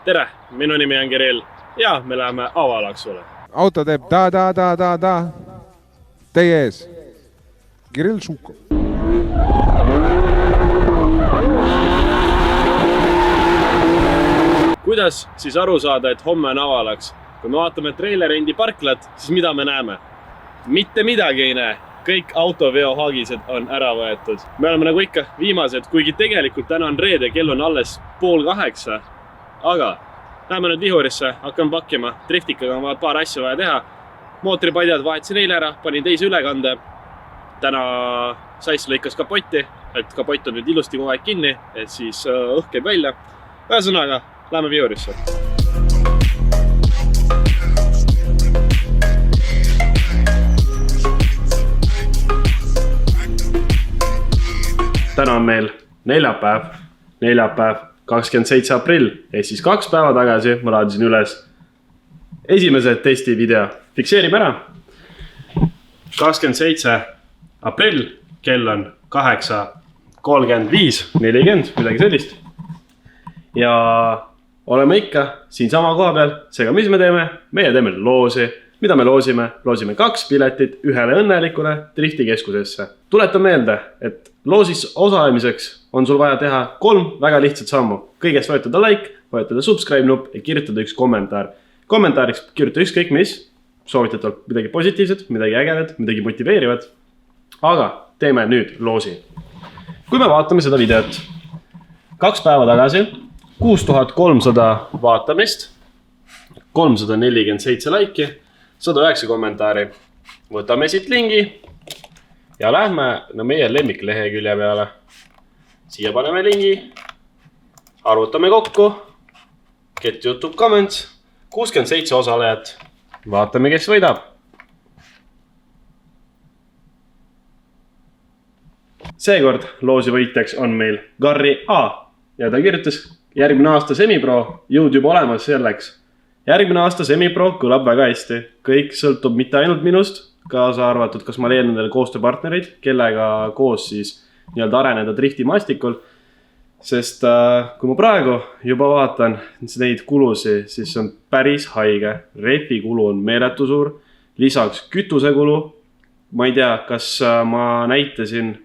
Tere, minu nimi on Kirill ja me läheme avalaksule. Auto teeb da. Teie ees. Kirill Šukov. Kuidas siis aru saada, et homme on avalaks? Kui me vaatame Trailerendi parklat, siis mida me näeme? Mitte midagi ei näe. Kõik autoveohaagised on ära võetud. Me oleme nagu ikka viimased, kuigi tegelikult täna on reede, kell on alles 7:30. Aga läheme nüüd vihurisse, hakkame pakkima. Driftikaga on paar asja vaja teha. Mootoripadjad vahetasin eile ära, panin teise ülekande. Täna Sass lõikas kapotti, et kapott on nüüd ilusti kogu aeg kinni, et siis õhk käib välja. Ühesõnaga, läheme vihurisse. Täna on meil neljapäev 27. aprill, ehk siis 2 päeva tagasi ma laadisin üles esimese testi video. Fikseerime ära. 27. aprill, kell on 8:35, 40, midagi sellist. Ja oleme ikka siin sama koha peal. Seega, mis me teeme? Meie teeme loosi. Mida me loosime? Loosime 2 piletit ühele õnnelikule driftikeskusesse. Tuletan meelde, et loosis osalemiseks on sul vaja teha 3 väga lihtsat sammu. Kõigest vajutada like, vajutada subscribe nupp ja kirjutada üks kommentaar. Kommentaariks kirjuta ükskõik mis, soovitatavalt midagi positiivset, midagi ägedat, midagi motiveerivat. Aga teeme nüüd loosi. Kui me vaatame seda videot 2 päeva tagasi, 6300 vaatamist, 347 laiki, 109 kommentaari. Võtame siit lingi ja lähme meie lemmiklehekülje peale. Siia paneme lingi, arvutame kokku, get YouTube comments, 67 osalejat. Vaatame, kes võidab. Seekord loosi võitjaks on meil Garri A ja ta kirjutas järgmine aasta semipro, jõud juba olemas selleks. Järgmine aasta semipro kõlab väga hästi. Kõik sõltub mitte ainult minust, kaasa arvatud, kas ma leian nendele koostööpartnerid, kellega koos siis nii-öelda areneda driftimastikul. Sest kui ma praegu juba vaatan neid kulusi, siis on päris haige. Refi kulu on meeletu suur, lisaks kütusekulu. Ma ei tea, kas ma näitasin,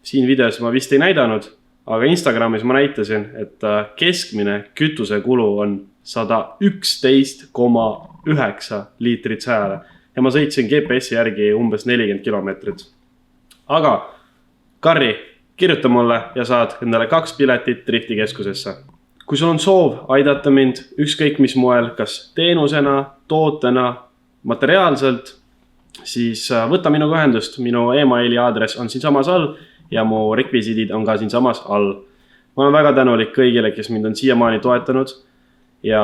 siin videos ma vist ei näidanud, aga Instagramis ma näitasin, et keskmine kütusekulu on 111,9 liitrit sajale ja ma sõitsin GPS järgi umbes 40 kilomeetrit. Aga Karri, kirjuta mulle ja saad endale 2 piletit driftikeskusesse. Kui sul on soov aidata mind ükskõik mis moel, kas teenusena, tootena, materiaalselt, siis võta minuga ühendust. Minu emaili aadress on siin samas all ja mu rekvisiidid on ka siin samas all. Ma olen väga tänulik kõigile, kes mind on siiamaani toetanud. Ja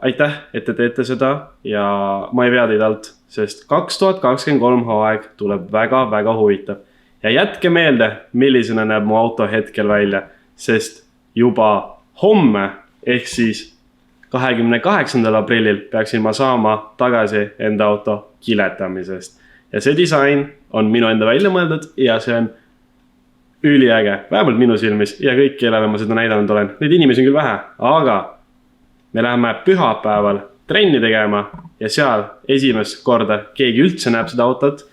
aitäh, et te teete seda ja ma ei vea teid alt, sest 2023 hooaeg tuleb väga huvitav. Ja jätke meelde, millisena näeb mu auto hetkel välja, sest juba homme, ehk siis 28. aprillil peaksin ma saama tagasi enda auto kiletamisest. Ja see disain on minu enda välja mõeldud ja see on üliäge, vähemalt minu silmis ja kõik, kellele ma seda näidanud olen. Neid inimesi on küll vähe, aga me läheme pühapäeval trenni tegema ja seal esimest korda keegi üldse näeb seda autot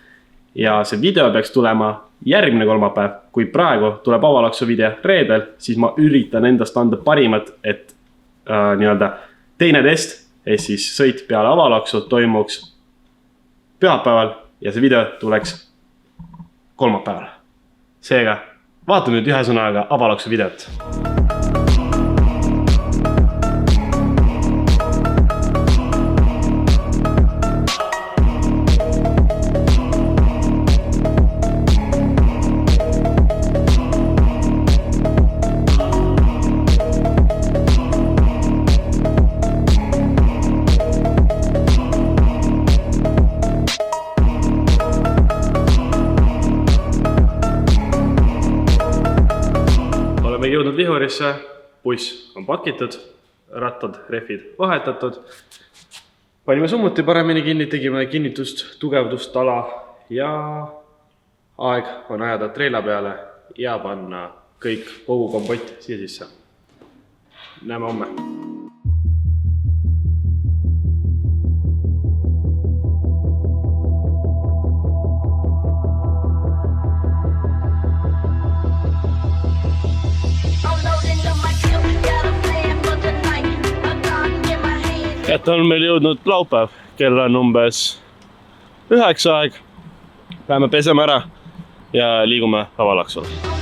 ja see video peaks tulema järgmine kolmapäev. Kui praegu tuleb avalaksu video reedel, siis ma üritan endast anda parimat, et nii-öelda teine test, ehk siis sõit peale avalaksu toimuks pühapäeval ja see video tuleks kolmapäeval. Seega, vaatame nüüd ühe sõnaga avalaksu videot. Jõudnud vihurisse, buss on pakitud, rattad, rehvid vahetatud. Panime summuti paremini kinni, tegime kinnitust, tugevdust, tala ja aeg on ajada treila peale ja panna kõik kogu kompott siia sisse. Näeme homme. et on meil jõudnud laupäev, kell on umbes 9 aeg. Läheme peseme ära ja liigume avalaksule.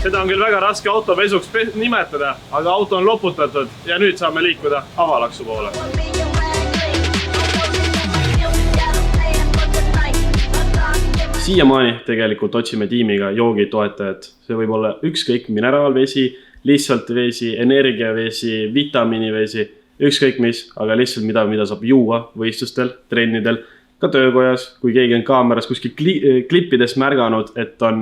Seda on küll väga raske autopesuks nimetada, aga auto on loputatud ja nüüd saame liikuda avalaksu poole. Siiamaani tegelikult otsime tiimiga joogitoetajat. See võib olla ükskõik mineraalvesi, lihtsalt vesi, energiavesi, vitamiinivesi, ükskõik mis, aga lihtsalt mida saab juua võistlustel, trennidel, ka töökojas, kui keegi on kaameras kuskil klippides märganud, et on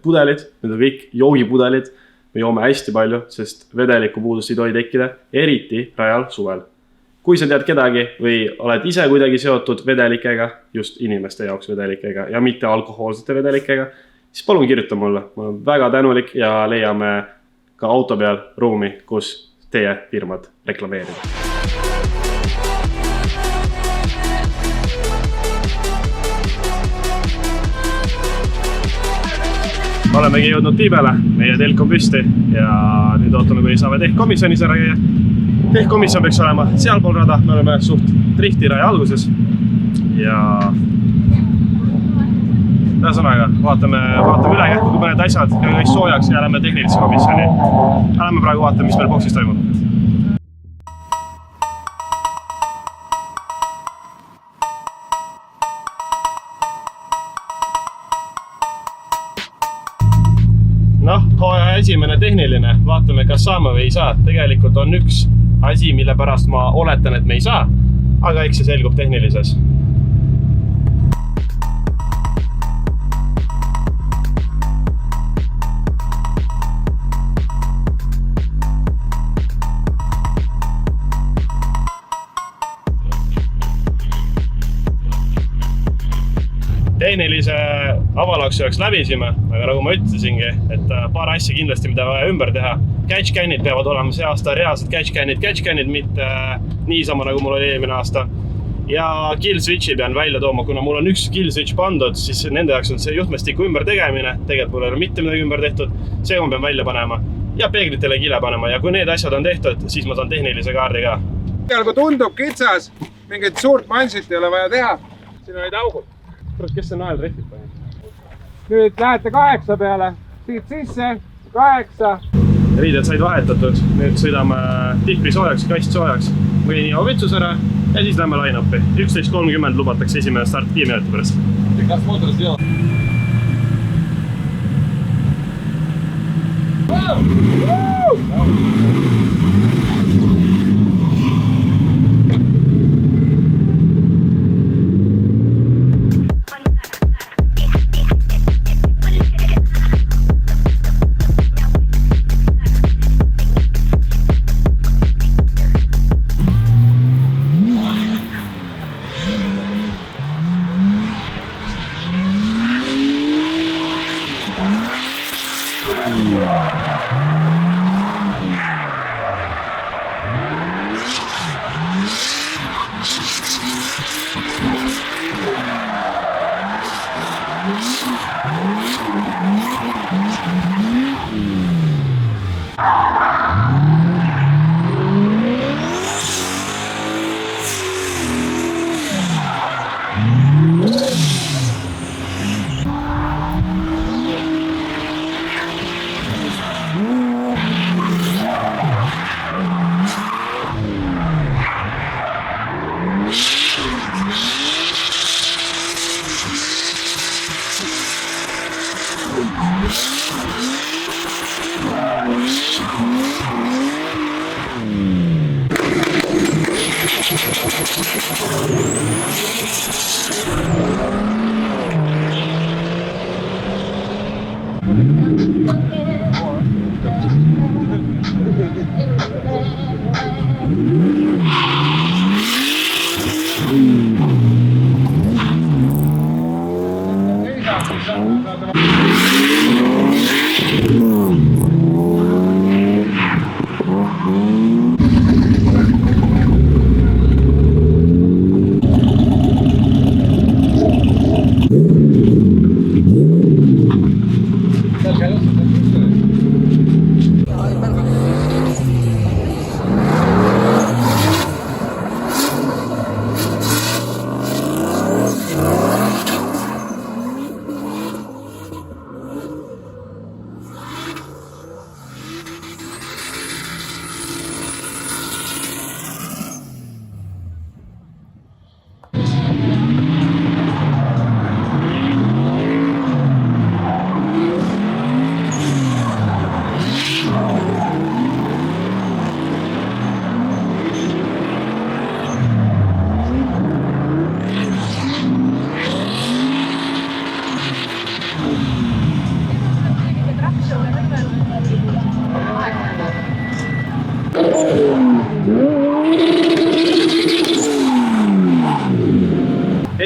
pudelid, need on kõik joogipudelid, me joome hästi palju, sest vedeliku puudust ei tohi tekkida, eriti rajal suvel. Kui sa tead kedagi või oled ise kuidagi seotud vedelikega, just inimeste jaoks vedelikega ja mitte alkohoolsete vedelikega, siis palun kirjuta mulle. Ma olen väga tänulik ja leiame ka auto peal ruumi, kus teie firmad reklameerida. Olemegi jõudnud Piibele, meie telk on püsti ja nüüd ootame, kui saame tehkomisjonis ära käia. Tehkomisjon peaks olema sealpool rada, me oleme suht driftiraja alguses ja ühesõnaga vaatame üle kähku, kui mõned asjad ja kõik soojaks ja lähme tehnilise komisjoni. Lähme praegu vaatame, mis meil boksis toimub. Hooaja esimene tehniline, vaatame, kas saame või ei saa. Tegelikult on üks asi, mille pärast ma oletan, et me ei saa, aga eks see selgub tehnilises. Tehnilise avalaksu jaoks läbisime, aga nagu ma ütlesingi, et paar asja kindlasti, mida vaja ümber teha. Catch-canid peavad olema see aasta reaalsed catch-canid, mitte niisama nagu mul oli eelmine aasta. Ja kill switchi pean välja tooma, kuna mul on üks kill switch pandud, siis nende jaoks on see juhtmestiku ümber tegemine. Tegelikult mul ei ole mitte midagi ümber tehtud, see ma pean välja panema ja peeglitele kile panema. Ja kui need asjad on tehtud, siis ma saan tehnilise kaardi ka. Kui tundub kitsas, mingit suurt mansit ei ole vaja teha. Siin olid augud. Kes see nael rehvib pani? Nüüd lähete 8 peale, siit sisse, 8. Riided said vahetatud, nüüd sõidame tihvli soojaks, kast soojaks või nii vetsus ära ja siis lähme line-upi. 11.30 lubatakse esimene start 5 minuti pärast. Kas mootoris teha?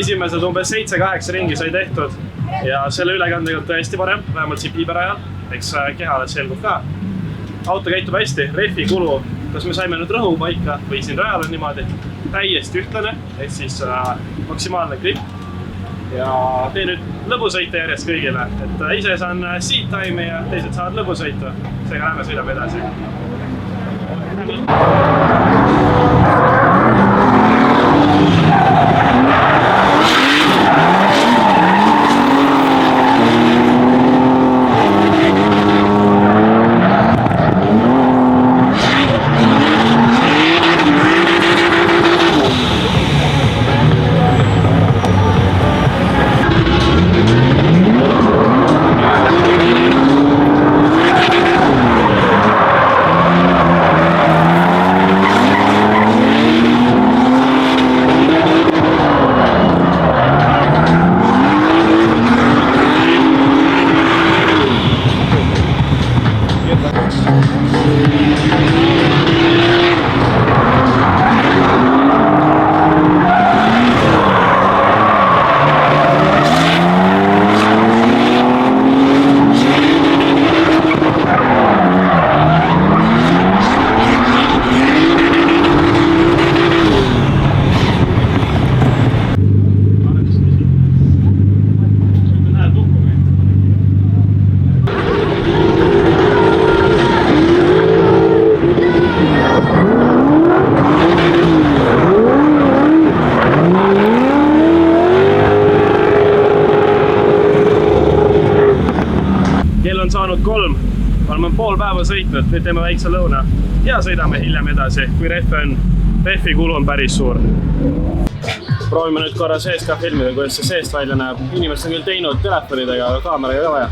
esimesed umbes 7-8 ringi sai tehtud ja selle ülekandega on tõesti parem, vähemalt siin piiberajal, eks kehale selgub ka. Auto käitub hästi, rehvi kulu, kas me saime nüüd rõhu paika või siin rajal on niimoodi täiesti ühtlane, ehk siis maksimaalne grip. Ja teen nüüd lõbusõite järjest kõigile, et ise saan seat time'i ja teised saavad lõbusõitu. Seega lähme sõidame edasi. On saanud 3, oleme pool päeva sõitnud, nüüd teeme väikse lõuna ja sõidame hiljem edasi, kui rehvi kulu on päris suur. Proovime nüüd korra seest ka filmida, kuidas see seest välja näeb. Inimesed on küll teinud telefonidega, aga kaameraga ka vaja.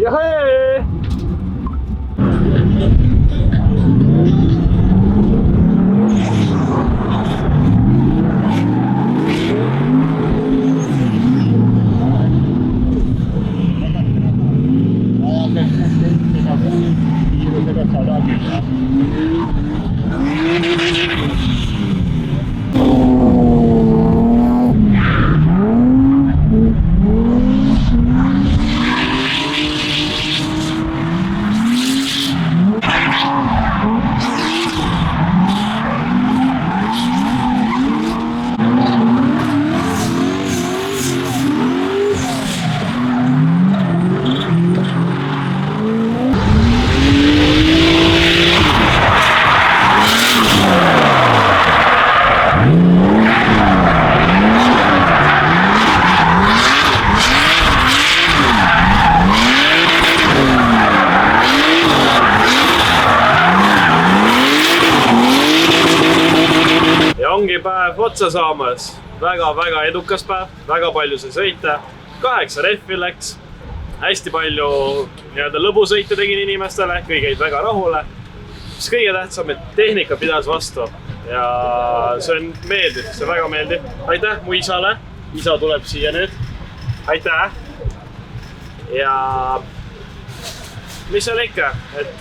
Jahee! Ongi päev otsa saamas, väga edukas päev, väga palju sai sõita, 8 rehvi läks, hästi palju lõbusõite tegin inimestele, kõik jäid väga rahule. Mis kõige tähtsam, et tehnika pidas vastu ja see on meeldiv, see on väga meeldiv. Aitäh mu isale, isa tuleb siia nüüd, aitäh ja mis seal ikka, et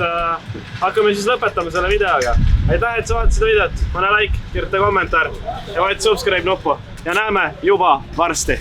hakkame siis lõpetama selle videoga. Aitäh, et sa vaatasid videot, pane like, kirjuta kommentaar ja vaata subscribe nuppu. ja näeme juba varsti.